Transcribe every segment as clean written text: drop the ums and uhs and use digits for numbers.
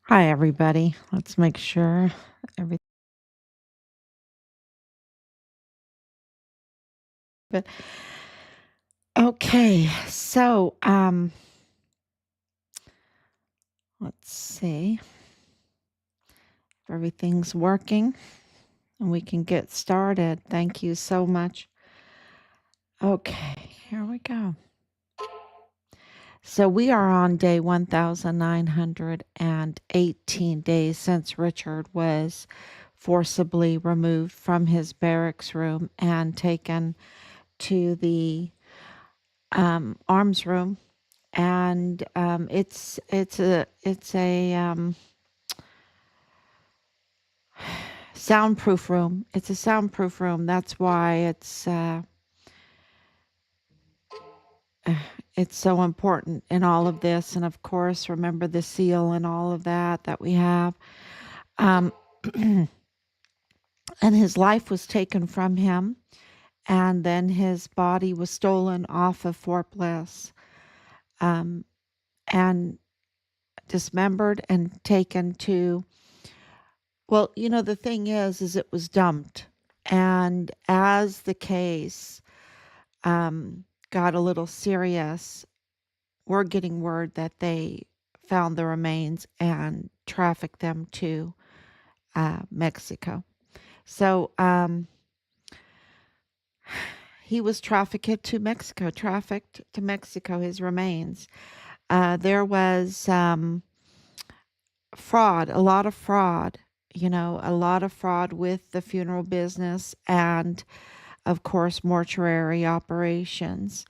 Hi, everybody. Let's make sure everything. But okay, so let's see if everything's working and we can get started. Thank you so much. Okay, here we go. So we are on day 1918 days since Richard was forcibly removed from his barracks room and taken to the arms room, and it's a soundproof room. It's a soundproof room. That's why it's so important in all of this. And of course, remember the seal and all of that we have. Um, and his life was taken from him, and then his body was stolen off of Fort Bliss, um, and dismembered and taken to. Well, the thing is it was dumped. And as the case got a little serious, we're getting word that they found the remains and trafficked them to Mexico. So he was trafficked to Mexico, his remains. There was fraud, a lot of fraud, a lot of fraud with the funeral business and, of course, mortuary operations,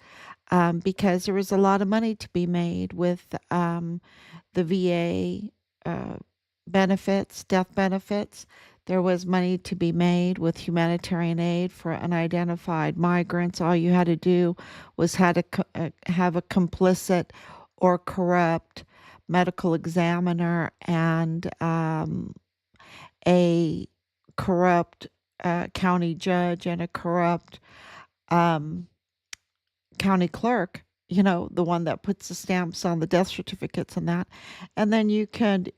because there was a lot of money to be made with the VA benefits, death benefits. There was money to be made with humanitarian aid for unidentified migrants. All you had to do was have a complicit or corrupt medical examiner and a corrupt county judge and a corrupt um, county clerk, the one that puts the stamps on the death certificates and that. And then you could,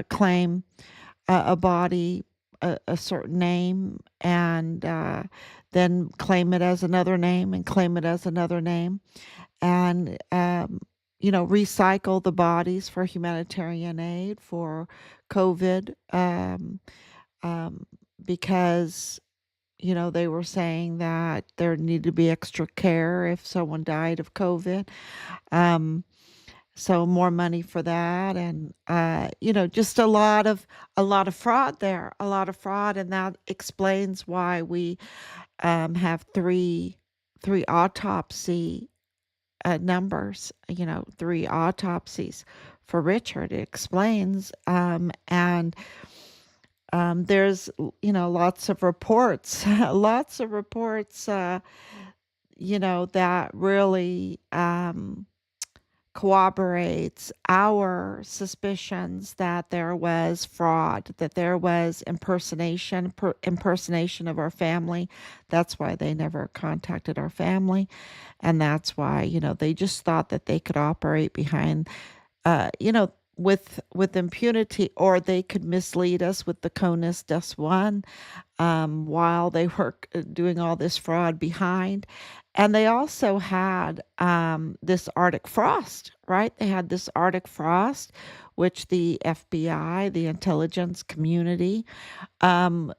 claim a body, a certain name, and then claim it as another name and claim it as another name. And, recycle the bodies for humanitarian aid, for COVID, um, because they were saying that there needed to be extra care if someone died of COVID. Um, so more money for that, and just a lot of fraud there, a lot of fraud, and that explains why we have three autopsy numbers. Three autopsies for Richard. It explains, and there's lots of reports, lots of reports, that really corroborates our suspicions that there was fraud, that there was impersonation of our family. That's why they never contacted our family, and that's why they just thought that they could operate behind with impunity, or they could mislead us with the CONUS Dust One, while they were doing all this fraud behind. And they also had this Arctic frost, right? They had this Arctic frost, which the FBI, the intelligence community,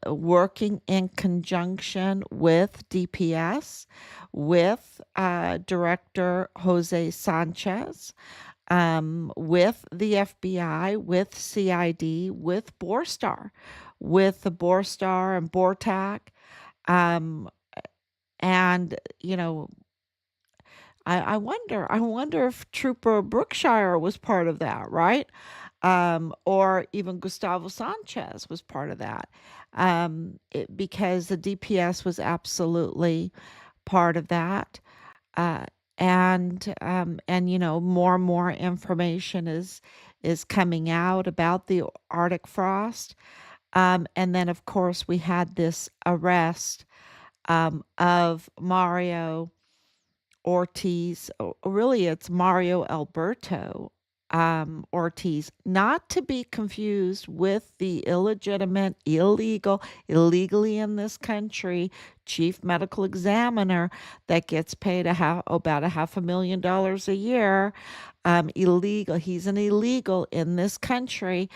working in conjunction with DPS, with Director Jose Sanchez, with the FBI, with CID, with Borstar, with the Borstar and Bortak. Um, and, I wonder if Trooper Brookshire was part of that, right? Or even Gustavo Sanchez was part of that. Because the DPS was absolutely part of that. Uh, and more and more information is coming out about the Arctic frost. And then of course we had this arrest of Mario Ortiz. Really, it's Mario Alberto Ortiz, not to be confused with the illegitimate, illegally in this country, chief medical examiner that gets paid about a $500,000 a year. Illegal. He's an illegal in this country.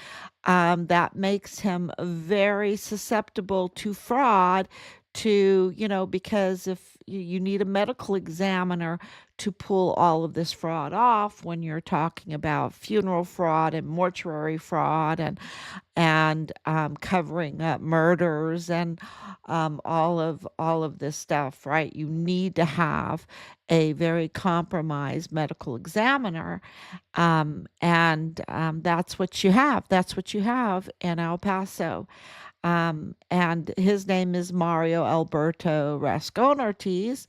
That makes him very susceptible to fraud. Because if you need a medical examiner to pull all of this fraud off when you're talking about funeral fraud and mortuary fraud and covering up murders and all of this stuff, right? You need to have a very compromised medical examiner, and that's what you have. That's what you have in El Paso. And his name is Mario Alberto Rascon Ortiz.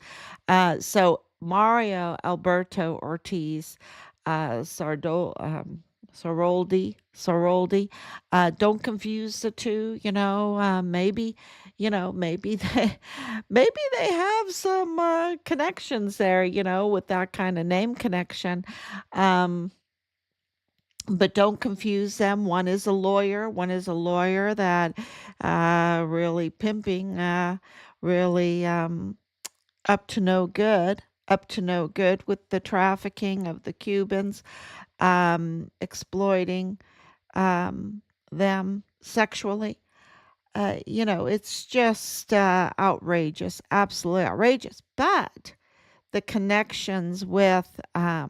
So Mario Alberto Ortiz, Saroldi. Don't confuse the two. Maybe maybe they have some connections there. With that kind of name connection. But don't confuse them. One is a lawyer. One is a lawyer that really pimping, really up to no good with the trafficking of the Cubans, exploiting them sexually. It's just outrageous, absolutely outrageous. But the connections with uh,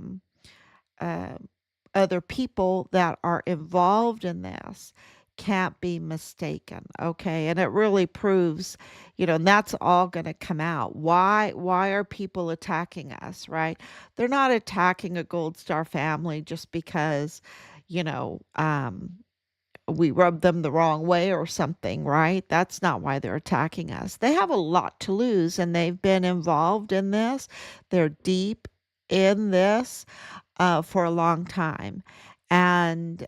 other people that are involved in this can't be mistaken. Okay, and it really proves, and that's all going to come out. Why are people attacking us, right? They're not attacking a Gold Star family just because you know we rubbed them the wrong way or something, right? That's not why they're attacking us. They have a lot to lose and they've been involved in this. They're deep in this for a long time. And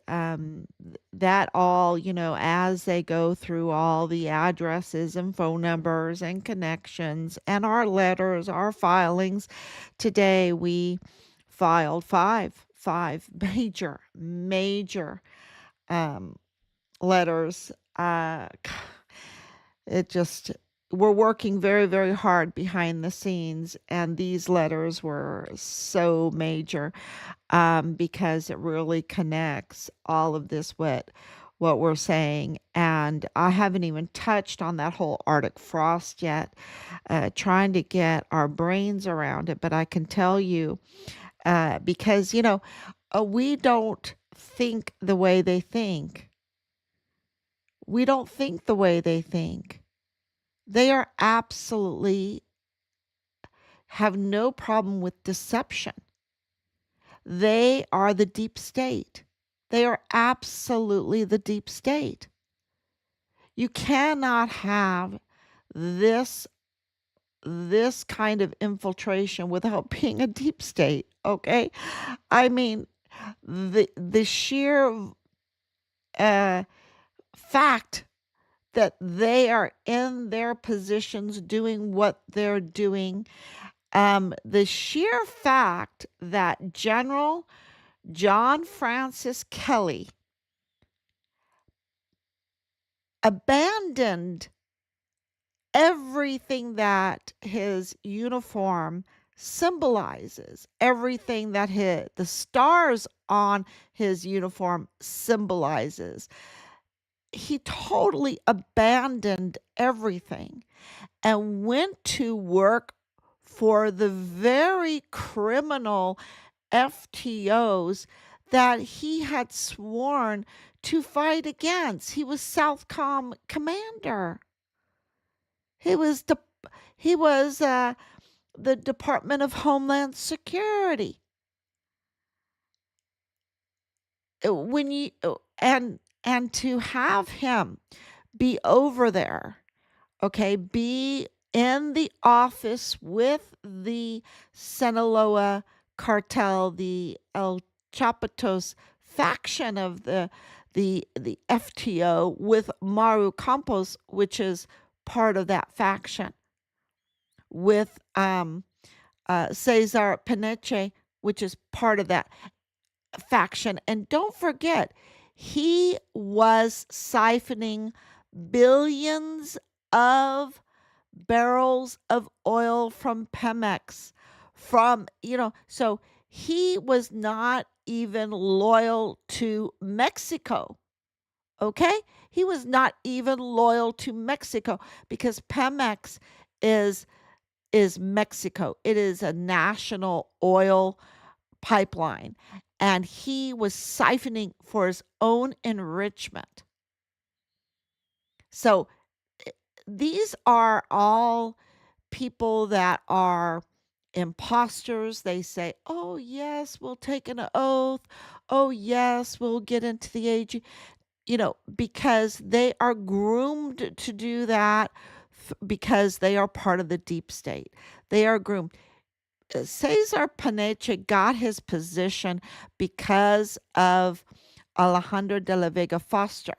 that all, as they go through all the addresses and phone numbers and connections and our letters, our filings, today we filed five major um, letters. It just, we're working very, very hard behind the scenes, and these letters were so major because it really connects all of this what we're saying. And I haven't even touched on that whole Arctic frost yet, trying to get our brains around it. But I can tell you, because we don't think the way they think. We don't think the way they think. They are absolutely have no problem with deception. They are the deep state. They are absolutely the deep state. You cannot have this kind of infiltration without being a deep state, okay? I mean, the sheer fact that they are in their positions doing what they're doing, the sheer fact that General John Francis Kelly abandoned everything that his uniform symbolizes, everything that the stars on his uniform symbolizes. He totally abandoned everything and went to work for the very criminal FTOs that he had sworn to fight against. He was Southcom commander. He was the Department of Homeland Security. When you and to have him be over there, okay, be in the office with the Sinaloa cartel, the El Chapitos faction of the FTO, with Maru Campos, which is part of that faction, with Cesar Peneche, which is part of that. faction. And don't forget, he was siphoning billions of barrels of oil from Pemex, so he was not even loyal to Mexico. Okay? He was not even loyal to Mexico because Pemex is is Mexico. It is a national oil pipeline, and he was siphoning for his own enrichment. So these are all people that are imposters. They say, "Oh yes, we'll take an oath. Oh yes, we'll get into the AG," because they are groomed to do that because they are part of the deep state. They are groomed. Cesar Paneche got his position because of Alejandro de la Vega Foster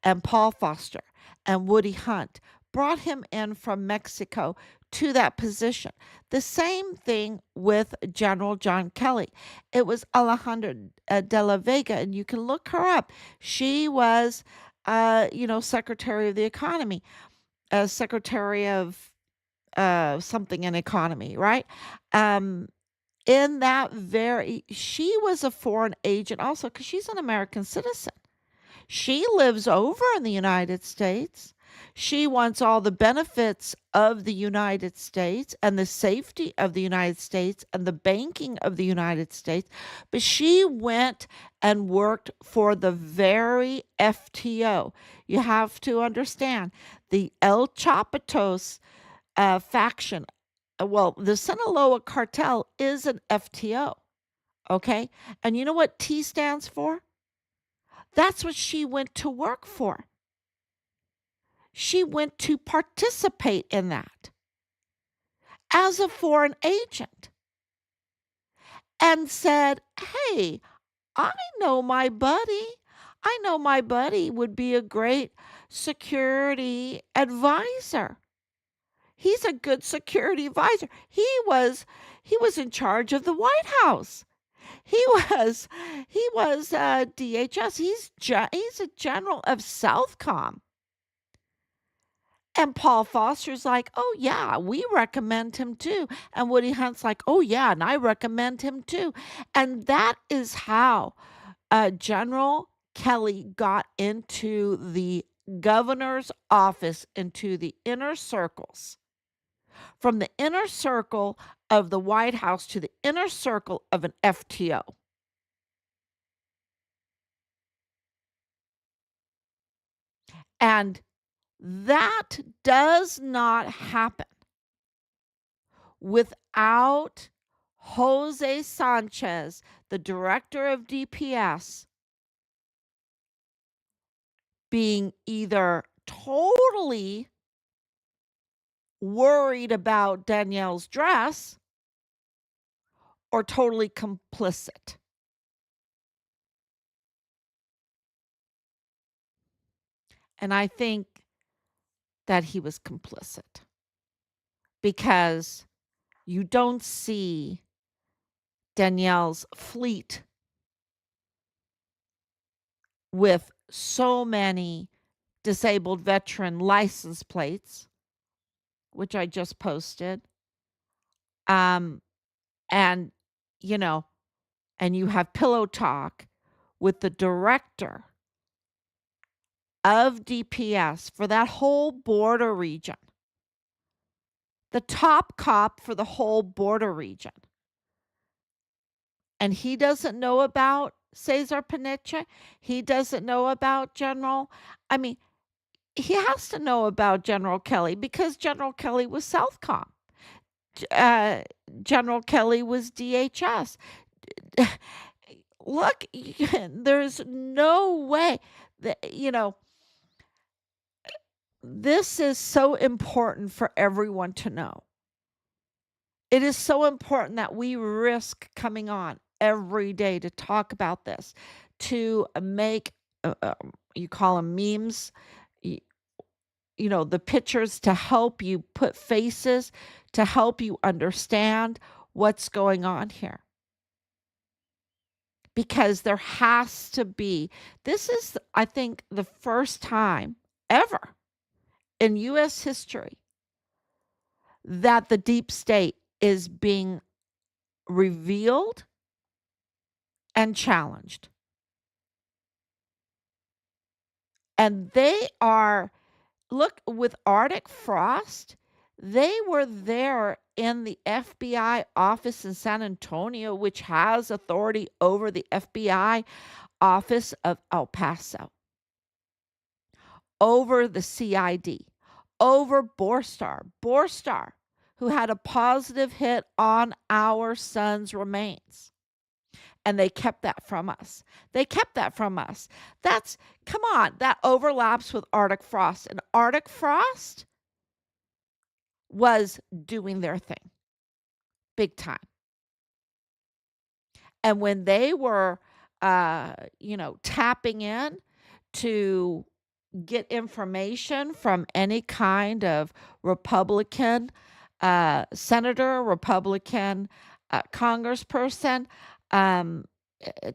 and Paul Foster and Woody Hunt brought him in from Mexico to that position. The same thing with General John Kelly. It was Alejandra de la Vega, and you can look her up. She was, Secretary of the Economy, Secretary of something in economy, right? Um, she was a foreign agent also because she's an American citizen. She lives over in the United States. She wants all the benefits of the United States and the safety of the United States and the banking of the United States. But she went and worked for the very FTO. You have to understand the El Chapitos faction. Well, the Sinaloa cartel is an FTO. Okay. And you know what T stands for? That's what she went to work for. She went to participate in that as a foreign agent and said, "Hey, I know my buddy. I know my buddy would be a great security advisor. He's a good security advisor. He was in charge of the White House. He was DHS. He's a general of Southcom." And Paul Foster's like, "Oh, yeah, we recommend him too." And Woody Hunt's like, "Oh, yeah, and I recommend him too." And that is how General Kelly got into the governor's office, into the inner circles, from the inner circle of the White House to the inner circle of an FTO. And that does not happen without Jose Sanchez, the director of DPS, being either totally worried about Danielle's dress or totally complicit. And I think that he was complicit because you don't see Danielle's fleet with so many disabled veteran license plates, which I just posted. Um, and, you know, and you have pillow talk with the director of DPS for that whole border region, the top cop for the whole border region. And he doesn't know about Cesar Pinicha. He doesn't know about General. I mean, he has to know about General Kelly because General Kelly was Southcom. Uh, General Kelly was DHS. Look, there's no way that, this is so important for everyone to know. It is so important that we risk coming on every day to talk about this, to make, you call them memes, the pictures to help you put faces, to help you understand what's going on here. because there has to be, this is, I think, the first time ever in U.S. history that the deep state is being revealed and challenged. And they are, look, with Artic Frost, they were there in the FBI office in San Antonio, which has authority over the FBI office of El Paso, over the CID, over Borstar, who had a positive hit on our son's remains. And they kept that from us. They kept that from us. That's, come on, that overlaps with Artic Frost. And Artic Frost was doing their thing big time. And when they were, tapping in to get information from any kind of Republican senator, Republican congressperson, um,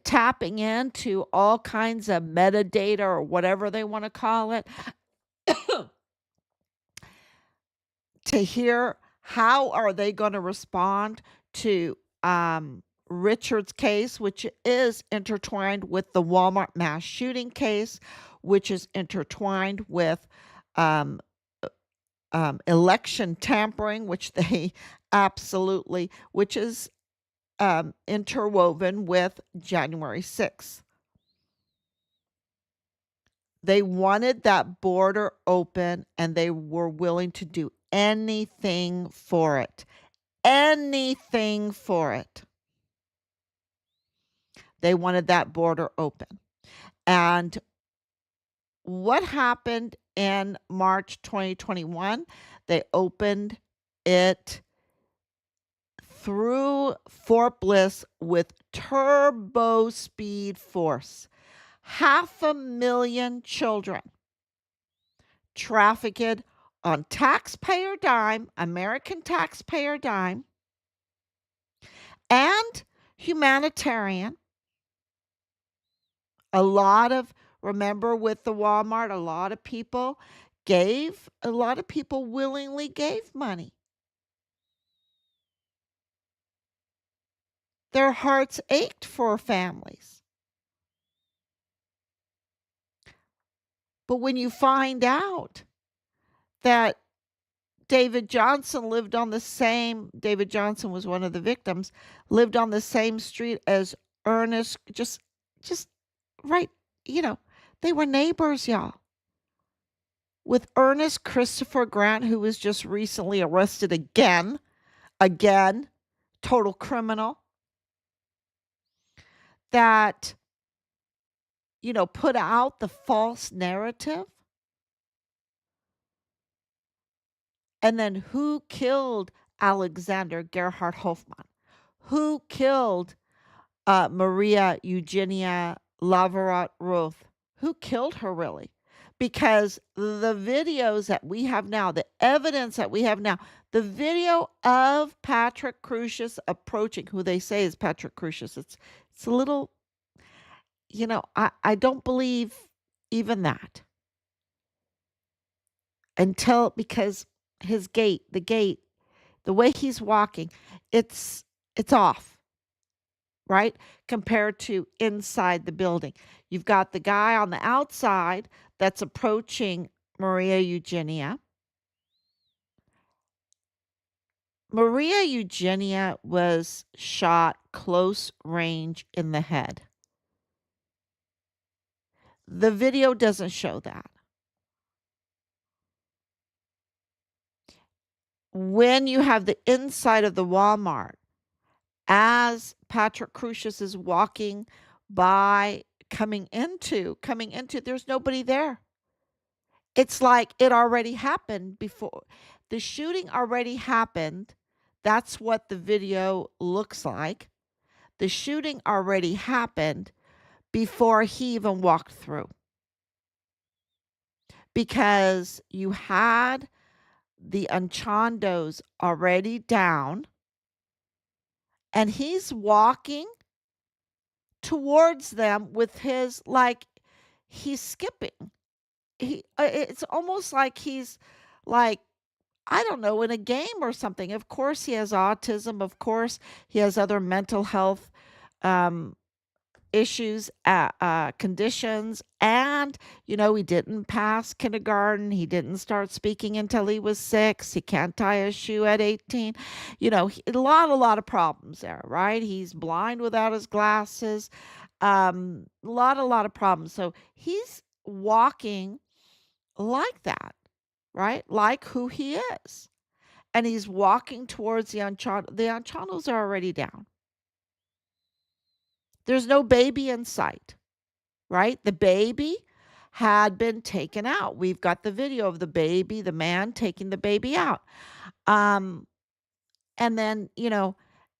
tapping into all kinds of metadata or whatever they want to call it, to hear how are they going to respond to Richard's case, which is intertwined with the Walmart mass shooting case, which is intertwined with um, election tampering, which they absolutely, which is interwoven with January 6th. They wanted that border open and they were willing to do anything for it. Anything for it. They wanted that border open. And what happened in March 2021? They opened it through Fort Bliss with turbo speed force. 500,000 children trafficked on taxpayer dime, American taxpayer dime, and humanitarian. A lot of, remember with the Walmart, a lot of people willingly gave money. Their hearts ached for families. But when you find out that David Johnson was one of the victims, lived on the same street as Ernest, just right, they were neighbors, y'all. With Ernest Christopher Grant, who was just recently arrested again, total criminal, that, put out the false narrative. And then who killed Alexander Gerhard Hofmann? Who killed Maria Eugenia Lavarot Roth? Who killed her really? Because the videos that we have now, the evidence that we have now, the video of Patrick Crusius approaching, who they say is Patrick Crusius, it's a little, I don't believe even that. Because his gait, the way he's walking, it's off, right? Compared to inside the building. You've got the guy on the outside that's approaching Maria Eugenia. Maria Eugenia was shot close range in the head. The video doesn't show that. When you have the inside of the Walmart, as Patrick Crusius is walking by, coming into, there's nobody there. It's like it already happened before. The shooting already happened. That's what the video looks like. The shooting already happened before he even walked through. Because you had the Unchandos already down, and he's walking towards them with his, like, he's skipping. It's almost like he's, like, I don't know, in a game or something. Of course, he has autism. Of course, he has other mental health um, issues, conditions. And, he didn't pass kindergarten. He didn't start speaking until he was 6. He can't tie a shoe at 18. A lot of problems there, right? He's blind without his glasses. A lot of problems. So he's walking like that, right? Like who he is. And he's walking towards the Anchanos. The Anchanos are already down. There's no baby in sight, right? The baby had been taken out. We've got the video of the baby, the man taking the baby out. Um, and then,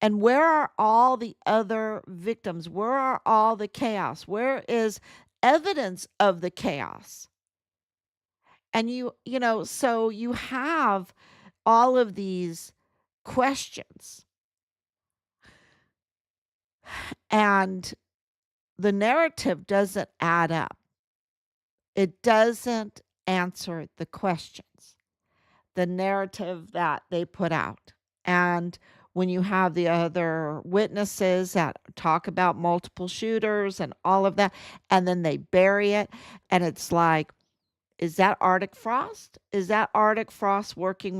and where are all the other victims? Where are all the chaos? Where is evidence of the chaos? And so you have all of these questions, and the narrative doesn't add up. It doesn't answer the questions, the narrative that they put out. And when you have the other witnesses that talk about multiple shooters and all of that, and then they bury it, and it's like, is that Arctic frost? Is that Arctic frost working,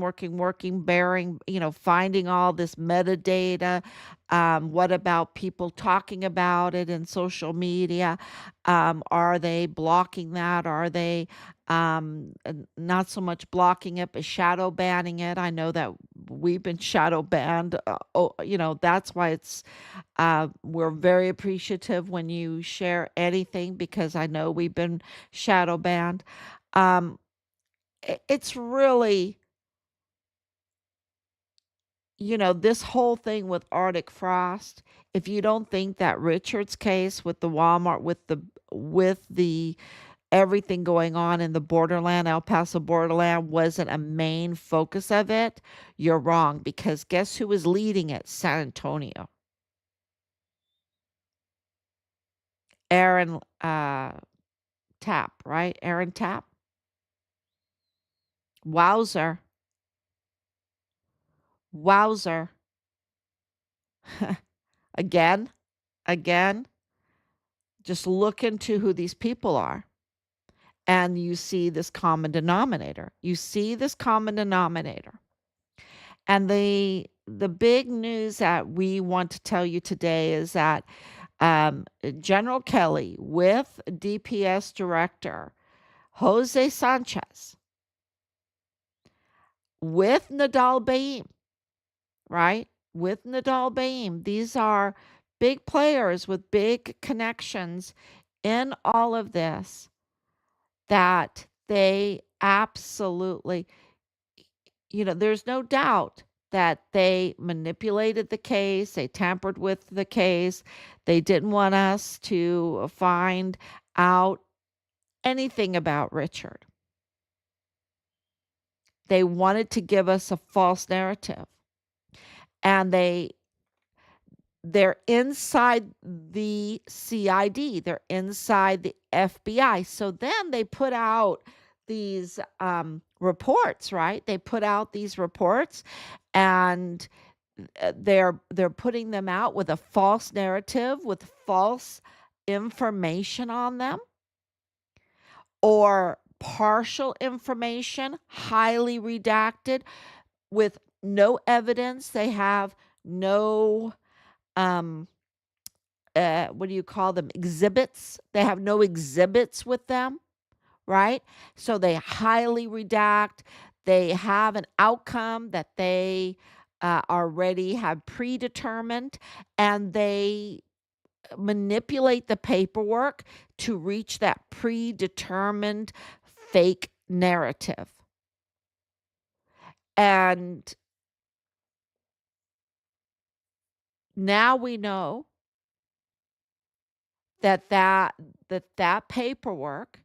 bearing, finding all this metadata? What about people talking about it in social media? Are they blocking that? Are they not so much blocking it, but shadow banning it? I know that we've been shadow banned. That's why we're very appreciative when you share anything, because I know we've been shadow banned. Um, it's really, this whole thing with Arctic frost. If you don't think that Richard's case with the Walmart, with the everything going on in the borderland, El Paso borderland, wasn't a main focus of it, you're wrong. Because guess who was leading it? San Antonio. Aaron Tapp, right? Aaron Tapp. Wowzer. Wowzer. Again, again, just look into who these people are, and you see this common denominator. You see this common denominator. And the big news that we want to tell you today is that General Kelly with DPS Director Jose Sanchez with Nadal Baim, right? With Nadal Baim. These are big players with big connections in all of this, that they absolutely, there's no doubt that they manipulated the case, they tampered with the case, they didn't want us to find out anything about Richard. They wanted to give us a false narrative. And they're inside the CID, they're inside the FBI. So then they put out these reports, right? They put out these reports, and they're putting them out with a false narrative, with false information on them, or partial information, highly redacted, with no evidence. They have no what do you call them? Exhibits. They have no exhibits with them, right? So they highly redact. They have an outcome that they already have predetermined, and they manipulate the paperwork to reach that predetermined fake narrative. And now we know that paperwork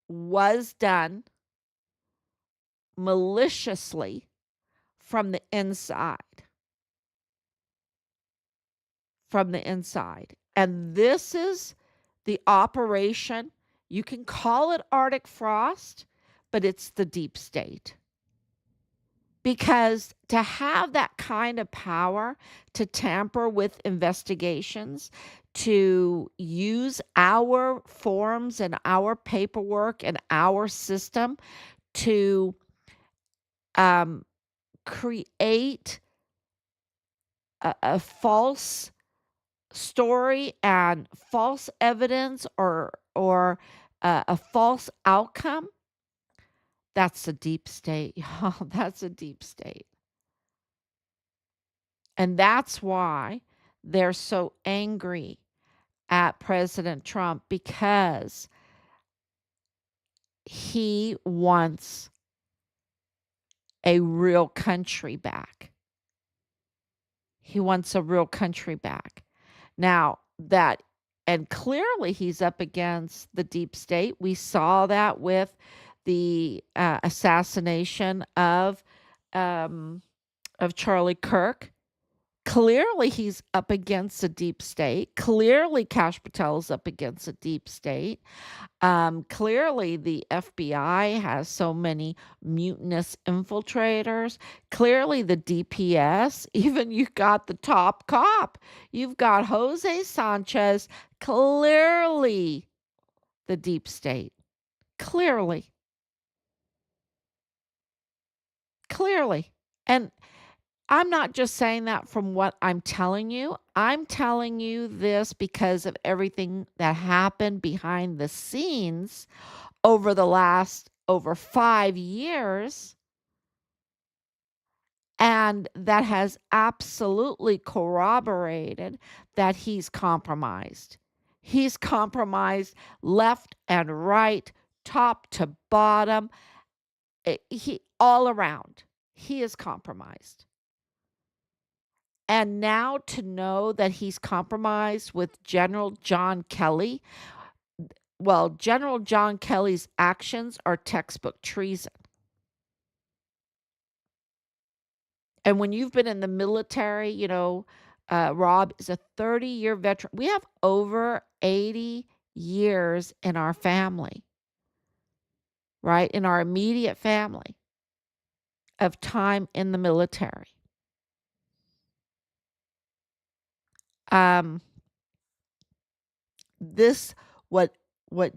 was done maliciously from the inside. from the inside. And this is the operation. You can call it Arctic frost, but it's the deep state. Because to have that kind of power to tamper with investigations, to use our forms and our paperwork and our system to create a false story and false evidence or a false outcome, that's a deep state. Y'all. That's a deep state. And that's why they're so angry at President Trump, because he wants a real country back. He wants a real country back. Now, and clearly he's up against the deep state. We saw that with the assassination of Charlie Kirk. Clearly he's up against a deep state. Clearly Kash Patel is up against a deep state. Clearly the FBI has so many mutinous infiltrators. Clearly the DPS, even you've got the top cop. You've got Jose Sanchez. Clearly the deep state. Clearly. And I'm not just saying that from what I'm telling you. I'm telling you this because of everything that happened behind the scenes over the last over 5 years, and that has absolutely corroborated that he's compromised. He's compromised left and right, top to bottom, he all around. He is compromised. And now to know that he's compromised with General John Kelly, well, General John Kelly's actions are textbook treason. And when you've been in the military, Rob is a 30-year veteran. We have over 80 years in our family, right? In our immediate family of time in the military. This what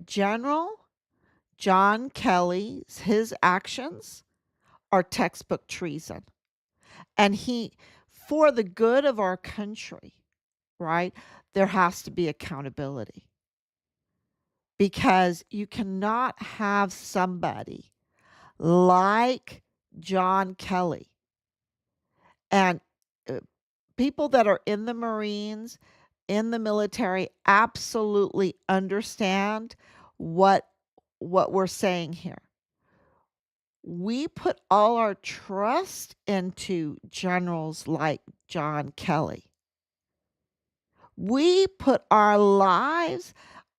General John Kelly's his actions are textbook treason. And he, for the good of our country, right? There has to be accountability. Because you cannot have somebody like John Kelly and people that are in the Marines, in the military, absolutely understand what we're saying here. We put all our trust into generals like John Kelly. We put our lives,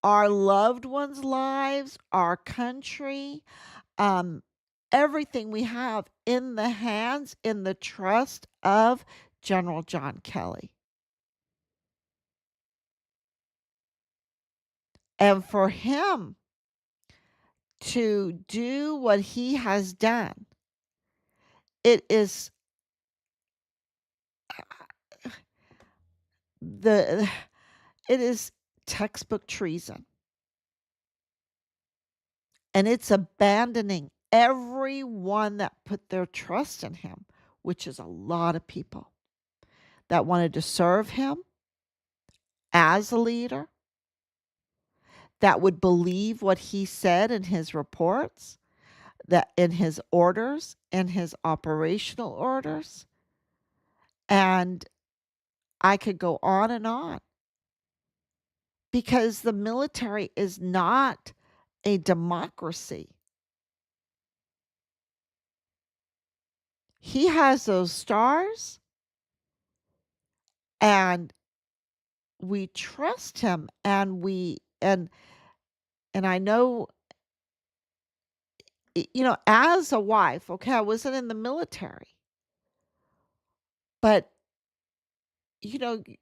our loved ones' lives, our country, everything we have in the hands, in the trust of General John Kelly. And for him to do what he has done, it is textbook treason. And it's abandoning everyone that put their trust in him, which is a lot of people that wanted to serve him as a leader, that would believe what he said in his reports, that in his orders, in his operational orders. And I could go on and on, because the military is not a democracy. He has those stars, and we trust him, and I know, as a wife, okay, I wasn't in the military, but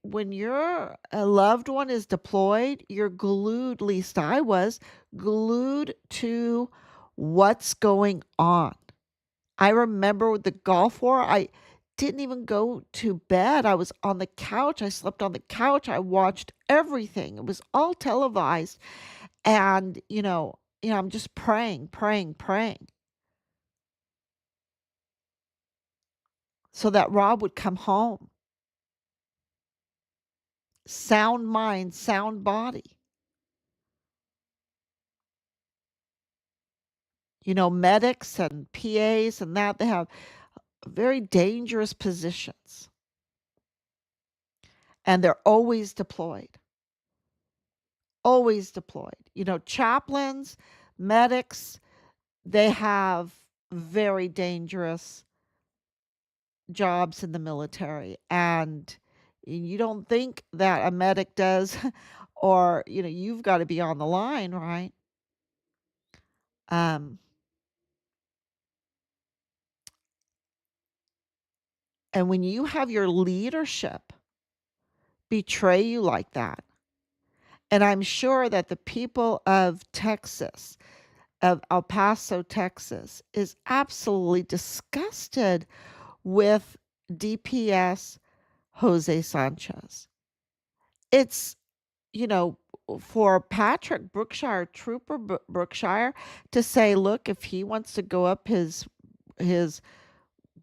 when your a loved one is deployed, you're glued, at least I was, glued to what's going on. I remember with the Gulf War, I didn't even go to bed. I was on the couch. I slept on the couch. I watched everything. It was all televised. And, I'm just praying, praying, praying so that Rob would come home. Sound mind, sound body. Medics and PAs and that, they have very dangerous positions and they're always deployed. Always deployed. Chaplains, medics, they have very dangerous jobs in the military. And you don't think that a medic does, or, you've got to be on the line, right? Um, and when you have your leadership betray you like that, and I'm sure that the people of Texas, of El Paso, Texas, is absolutely disgusted with DPS Jose Sanchez. It's, you know, for Patrick Brookshire, Trooper Brookshire, to say, look, if he wants to go up his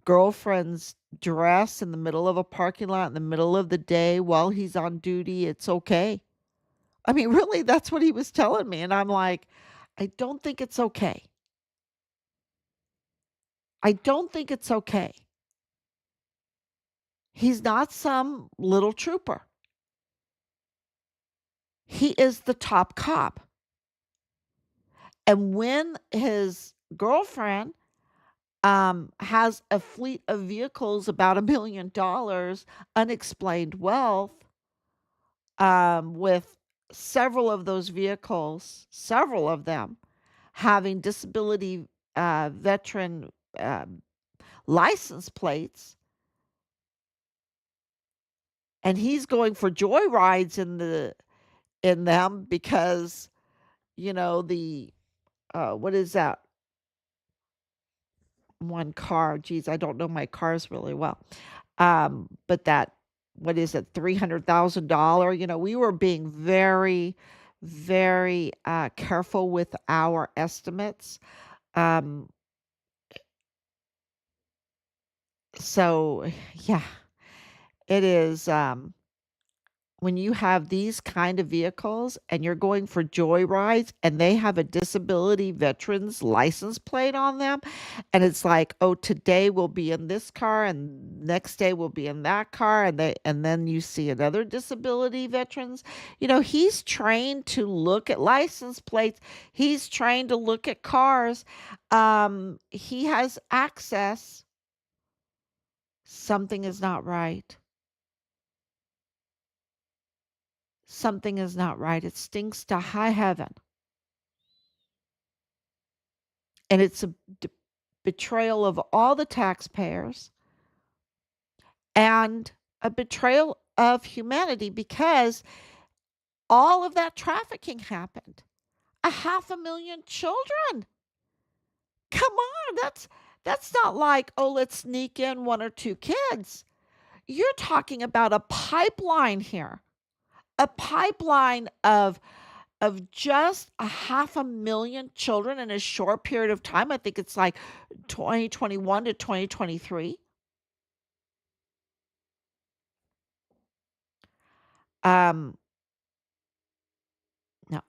girlfriend's dress in the middle of a parking lot in the middle of the day while he's on duty, it's okay. I mean, really, that's what he was telling me. And I'm like, I don't think it's okay. I don't think it's okay. He's not some little trooper. He is the top cop. And when his girlfriend has a fleet of vehicles, about $1 million, unexplained wealth, with several of those vehicles, several of them having disability veteran license plates, and he's going for joyrides in them because the what is that one car? Geez, I don't know my cars really well. But that, what is it, $300,000? We were being very, very careful with our estimates. Um, so yeah, it is. When you have these kind of vehicles and you're going for joyrides and they have a disability veterans license plate on them, and it's like, oh, today we'll be in this car and next day we'll be in that car, and then you see another disability veterans. He's trained to look at license plates. He's trained to look at cars. He has access. Something is not right. Something is not right. It stinks to high heaven. And it's a betrayal of all the taxpayers and a betrayal of humanity, because all of that trafficking happened. 500,000 children. Come on, that's not like, oh, let's sneak in one or two kids. You're talking about a pipeline here. A pipeline of just 500,000 children in a short period of time. I think it's like 2021 to 2023. Um, Now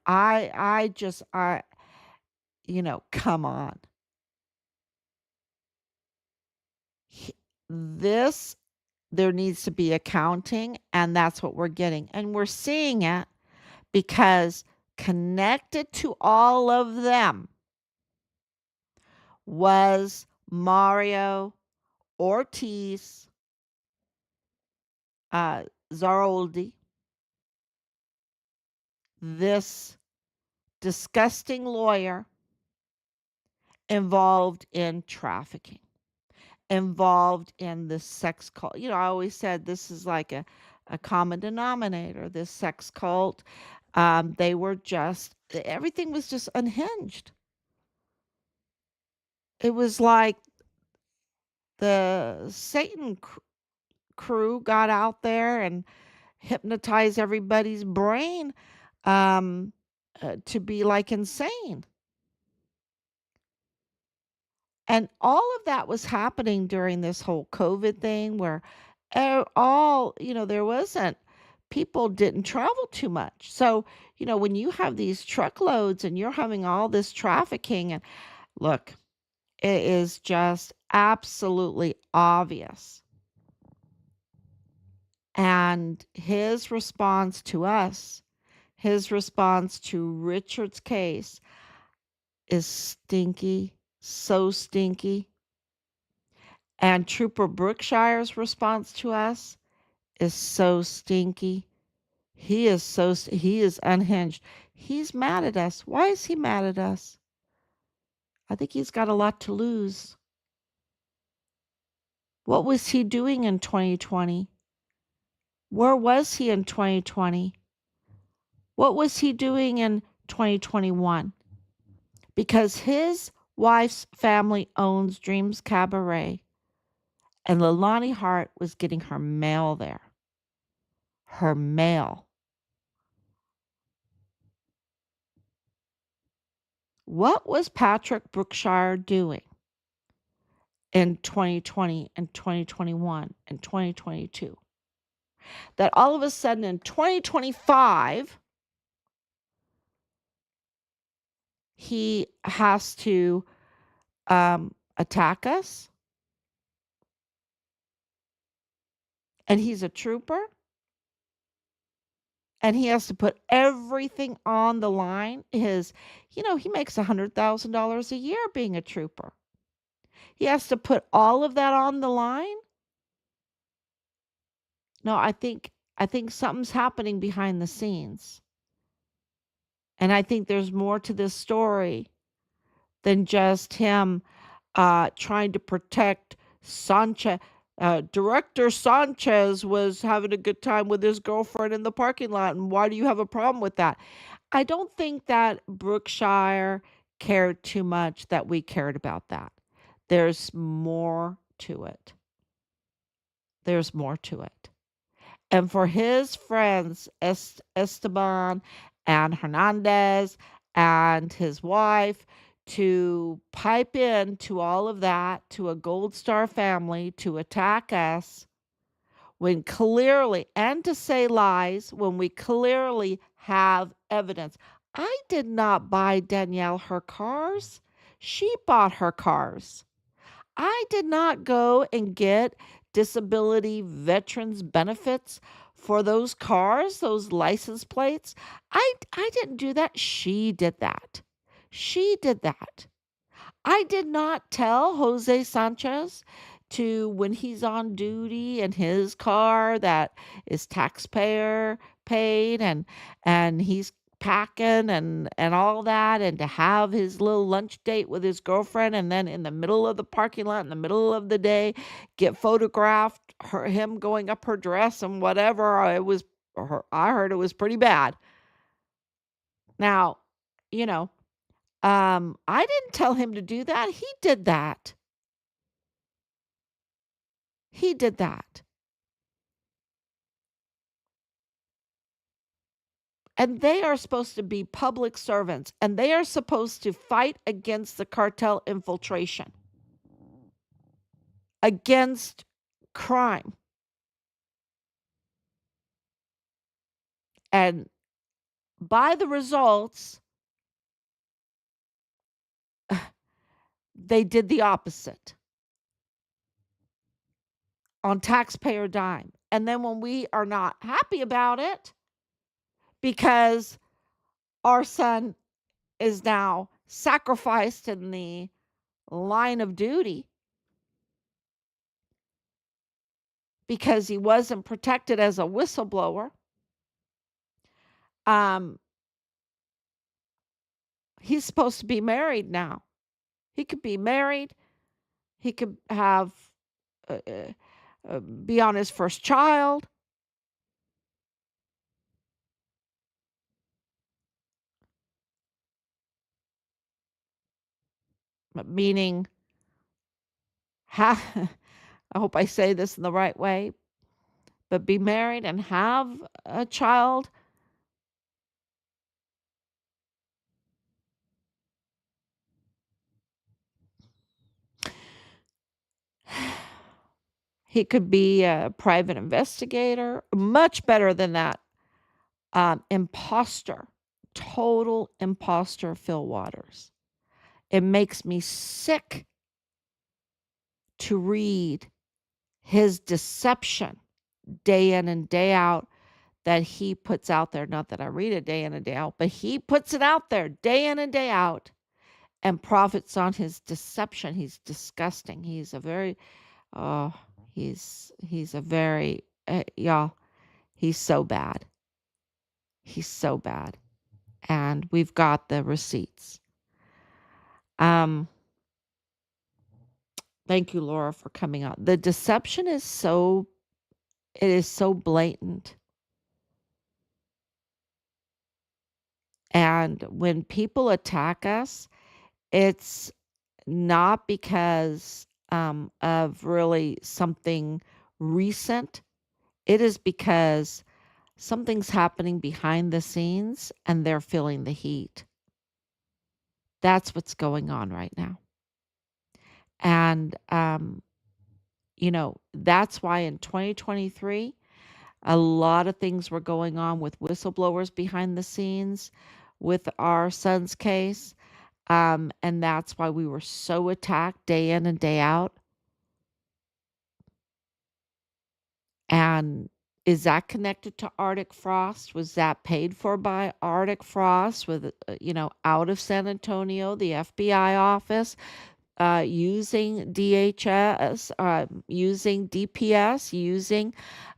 come on. He- This, there needs to be accounting, and that's what we're getting. And we're seeing it because connected to all of them was Mario Ortiz, Zaroldi, this disgusting lawyer involved in trafficking, involved in the sex cult. I always said this is like a common denominator, this sex cult. They were just, everything was just unhinged. It was like the Satan crew got out there and hypnotized everybody's brain um, to be like insane. And all of that was happening during this whole COVID thing where there wasn't, people didn't travel too much. So, when you have these truckloads and you're having all this trafficking, and look, it is just absolutely obvious. And his response to us, his response to Richard's case is stinky, so stinky. And Trooper Brookshire's response to us is so stinky. He is unhinged. He's mad at us. Why is he mad at us? I think he's got a lot to lose. What was he doing in 2020? Where was he in 2020? What was he doing in 2021? Because his wife's family owns Dreams Cabaret, and Leilani Hart was getting her mail there. Her mail. What was Patrick Brookshire doing in 2020 and 2021 and 2022? That all of a sudden in 2025, he has to attack us? And he's a trooper? And he has to put everything on the line. He makes $100,000 a year being a trooper. He has to put all of that on the line. No, I think something's happening behind the scenes. And I think there's more to this story than just him trying to protect Sanchez. Director Sanchez was having a good time with his girlfriend in the parking lot, and why do you have a problem with that? I don't think that Brookshire cared too much that we cared about that. There's more to it. There's more to it. And for his friends, Esteban and Hernandez and his wife, to pipe in to all of that, to a Gold Star family, to attack us, when clearly, and to say lies, when we clearly have evidence. I did not buy Danielle her cars. She bought her cars. I did not go and get disability veterans benefits for those cars, those license plates. I didn't do that. She did that. She did that. I did not tell Jose Sanchez to, when he's on duty in his car that is taxpayer paid, and he's packing and all that, and to have his little lunch date with his girlfriend, and then in the middle of the parking lot in the middle of the day get photographed him going up her dress and whatever. I heard it was pretty bad. Now, you know, I didn't tell him to do that. He did that. He did that. And they are supposed to be public servants, and they are supposed to fight against the cartel infiltration, against crime. And by the results, they did the opposite on taxpayer dime. And then when we are not happy about it because our son is now sacrificed in the line of duty because he wasn't protected as a whistleblower, um, he's supposed to be married now. He could be married. He could have be on his first child. meaning, I hope I say this in the right way, but be married and have a child. He could be a private investigator, much better than that imposter, total imposter Phil Waters. It makes me sick to read his deception day in and day out that he puts out there. Not that I read it day in and day out, but he puts it out there day in and day out and profits on his deception. He's disgusting. He's a very, oh, he's a very, y'all, he's so bad. He's so bad. And we've got the receipts. Thank you, Laura, for coming out. The deception is so blatant. And when people attack us, it's not because of really something recent. It is because something's happening behind the scenes and they're feeling the heat. That's what's going on right now. And, that's why in 2023, a lot of things were going on with whistleblowers behind the scenes with our son's case. And that's why we were so attacked day in and day out. And is that connected to Arctic Frost? Was that paid for by Arctic Frost with, out of San Antonio, the FBI office, using DHS, using DPS,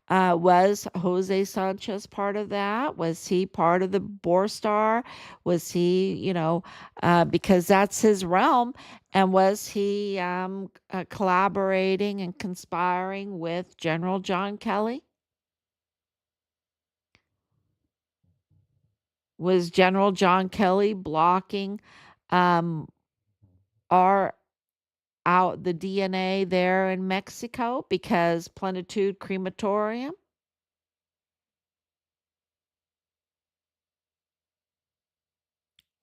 was Jose Sanchez part of that? Was he part of the Borstar? Was he, because that's his realm. And was he collaborating and conspiring with General John Kelly? Was General John Kelly blocking our out the DNA there in Mexico because Plenitude Crematorium?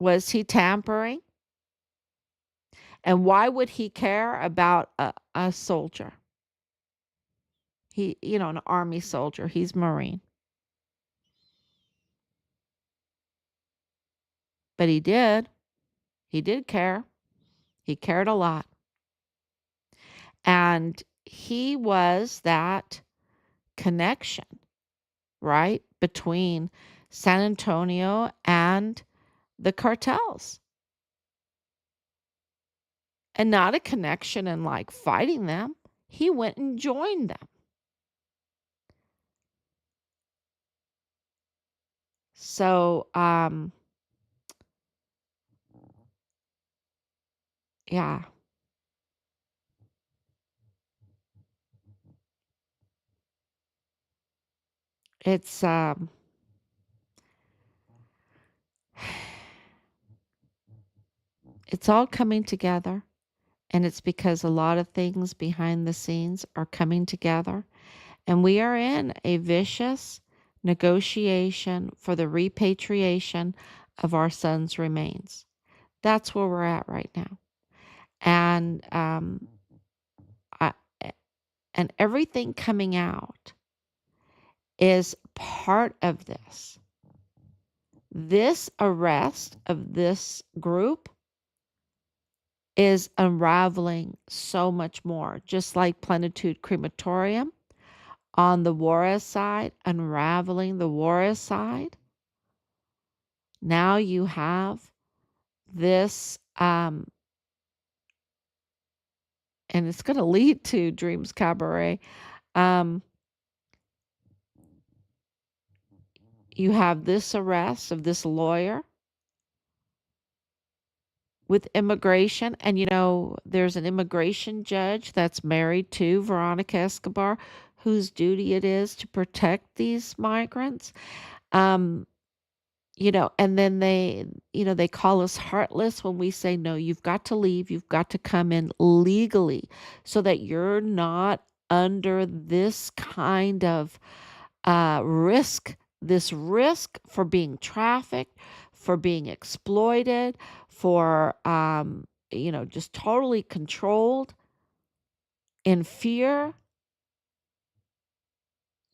Was he tampering? And why would he care about a soldier? He, an army soldier. He's Marine. But he did. He did care. He cared a lot. And he was that connection, right, between San Antonio and the cartels. And not a connection in like fighting them. He went and joined them. So, yeah. It's it's all coming together, and it's because a lot of things behind the scenes are coming together, and we are in a vicious negotiation for the repatriation of our son's remains. That's where we're at right now. And I, and everything coming out is part of this. This arrest of this group is unraveling so much more, just like Plenitude Crematorium on the Juarez side, unraveling the Juarez side. Now you have this, and it's going to lead to Dreams Cabaret. You have this arrest of this lawyer with immigration. And, there's an immigration judge that's married to Veronica Escobar, whose duty it is to protect these migrants. And then they call us heartless when we say, no, you've got to leave. You've got to come in legally so that you're not under this kind of this risk for being trafficked, for being exploited, for, just totally controlled in fear.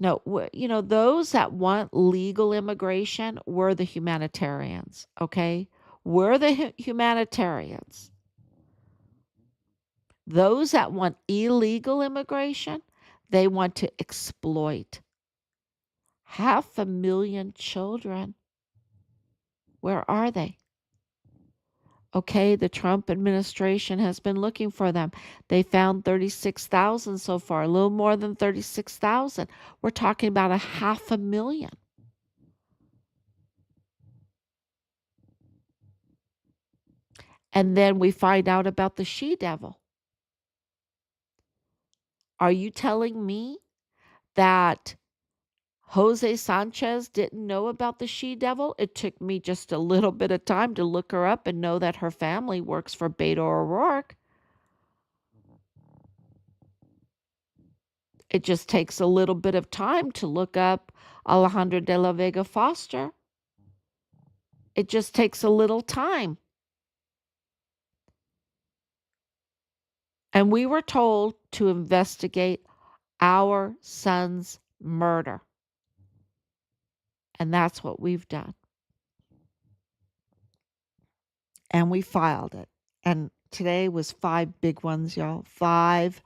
No, those that want legal immigration were the humanitarians, okay? We're the humanitarians. Those that want illegal immigration, they want to exploit. 500,000 children. Where are they? Okay, the Trump administration has been looking for them. They found 36,000 so far, a little more than 36,000. We're talking about 500,000. And then we find out about the she-devil. Are you telling me that Jose Sanchez didn't know about the she-devil? It took me just a little bit of time to look her up and know that her family works for Beto O'Rourke. It just takes a little bit of time to look up Alejandra de la Vega Foster. It just takes a little time. And we were told to investigate our son's murder. And that's what we've done. And we filed it. And today was 5 big ones, y'all. 5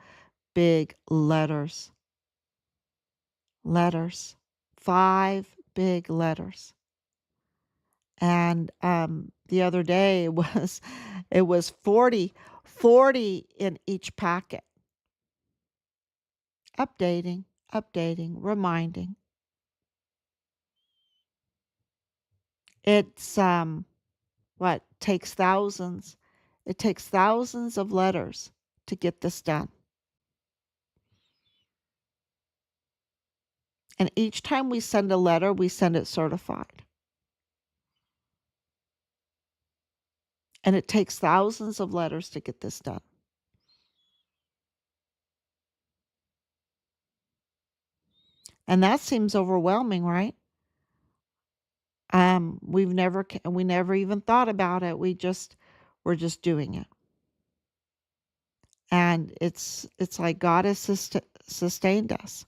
big letters. Letters. 5 big letters. And the other day it was 40 in each packet. Updating, reminding. It's takes thousands. It takes thousands of letters to get this done. And each time we send a letter, we send it certified. And it takes thousands of letters to get this done. And that seems overwhelming, right? We never even thought about it. We're just doing it. And it's like God has sustained us.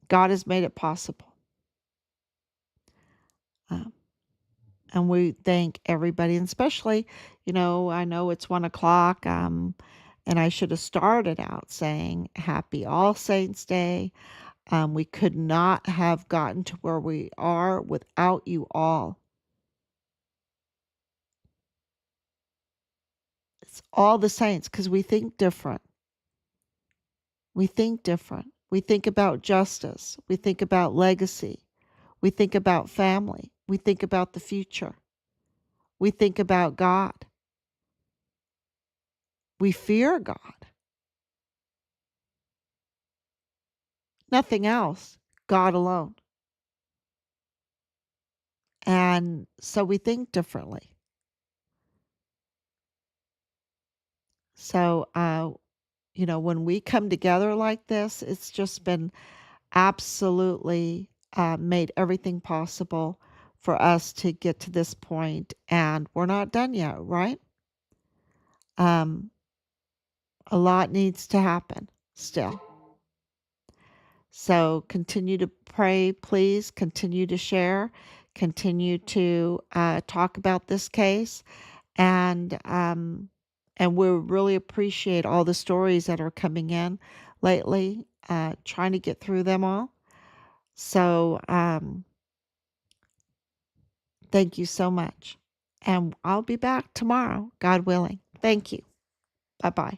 God has made it possible. And we thank everybody, and especially, I know it's 1:00, and I should have started out saying Happy All Saints Day. We could not have gotten to where we are without you all. It's all the saints because we think different. We think different. We think about justice. We think about legacy. We think about family. We think about the future. We think about God. We fear God. Nothing else. God alone. And so we think differently. So, when we come together like this, it's just been absolutely made everything possible for us to get to this point, and we're not done yet, right? Um, a lot needs to happen still. So continue to pray, please. Continue to share. Continue to talk about this case, and we really appreciate all the stories that are coming in lately. Trying to get through them all. So thank you so much, and I'll be back tomorrow, God willing. Thank you. Bye bye.